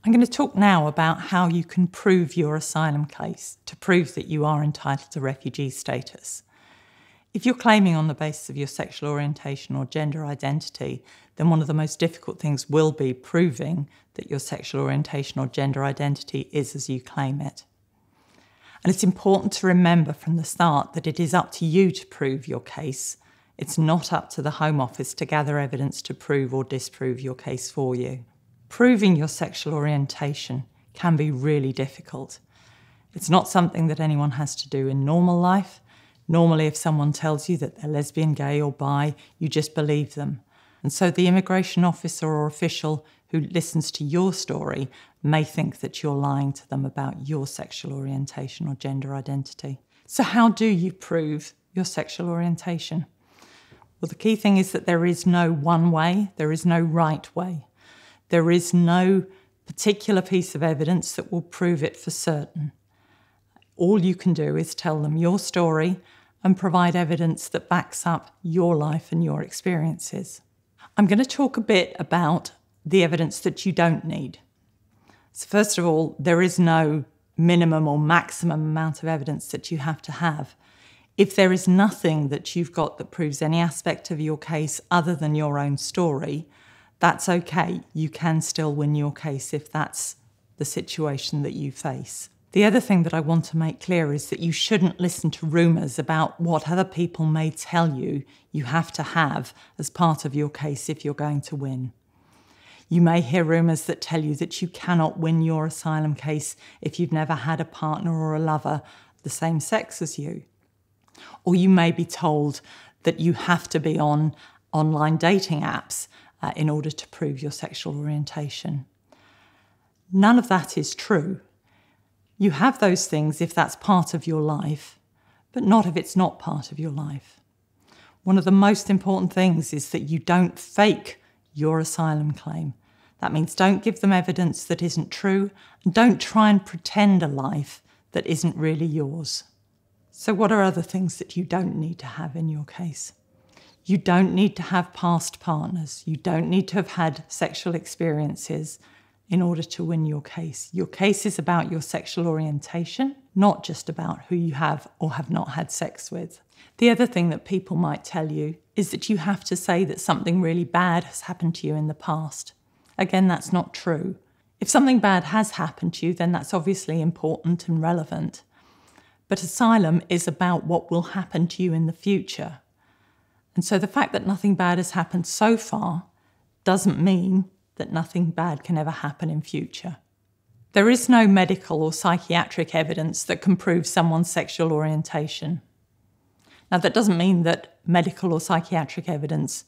I'm going to talk now about how you can prove your asylum case to prove that you are entitled to refugee status. If you're claiming on the basis of your sexual orientation or gender identity, then one of the most difficult things will be proving that your sexual orientation or gender identity is as you claim it. And it's important to remember from the start that it is up to you to prove your case. It's not up to the Home Office to gather evidence to prove or disprove your case for you. Proving your sexual orientation can be really difficult. It's not something that anyone has to do in normal life. Normally, if someone tells you that they're lesbian, gay or bi, you just believe them. And so the immigration officer or official who listens to your story may think that you're lying to them about your sexual orientation or gender identity. So how do you prove your sexual orientation? Well, the key thing is that there is no one way, there is no right way. There is no particular piece of evidence that will prove it for certain. All you can do is tell them your story and provide evidence that backs up your life and your experiences. I'm going to talk a bit about the evidence that you don't need. So first of all, there is no minimum or maximum amount of evidence that you have to have. If there is nothing that you've got that proves any aspect of your case other than your own story, that's okay. You can still win your case if that's the situation that you face. The other thing that I want to make clear is that you shouldn't listen to rumours about what other people may tell you you have to have as part of your case if you're going to win. You may hear rumours that tell you that you cannot win your asylum case if you've never had a partner or a lover the same sex as you. Or you may be told that you have to be on online dating apps in order to prove your sexual orientation. None of that is true. You have those things if that's part of your life, but not if it's not part of your life. One of the most important things is that you don't fake your asylum claim. That means don't give them evidence that isn't true, and don't try and pretend a life that isn't really yours. So what are other things that you don't need to have in your case? You don't need to have past partners. You don't need to have had sexual experiences in order to win your case. Your case is about your sexual orientation, not just about who you have or have not had sex with. The other thing that people might tell you is that you have to say that something really bad has happened to you in the past. Again, that's not true. If something bad has happened to you, then that's obviously important and relevant. But asylum is about what will happen to you in the future. And so the fact that nothing bad has happened so far doesn't mean that nothing bad can ever happen in future. There is no medical or psychiatric evidence that can prove someone's sexual orientation. Now, that doesn't mean that medical or psychiatric evidence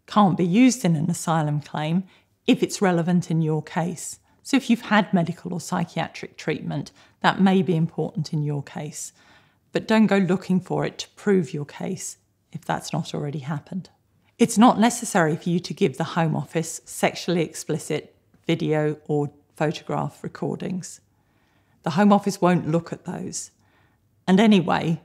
can't be used in an asylum claim if it's relevant in your case. So if you've had medical or psychiatric treatment, that may be important in your case. But don't go looking for it to prove your case if that's not already happened. It's not necessary for you to give the Home Office sexually explicit video or photograph recordings. The Home Office won't look at those. And anyway,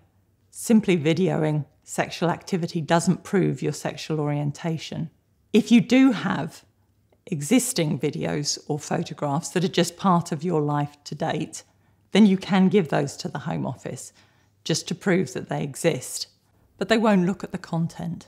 simply videoing sexual activity doesn't prove your sexual orientation. If you do have existing videos or photographs that are just part of your life to date, then you can give those to the Home Office just to prove that they exist. But they won't look at the content.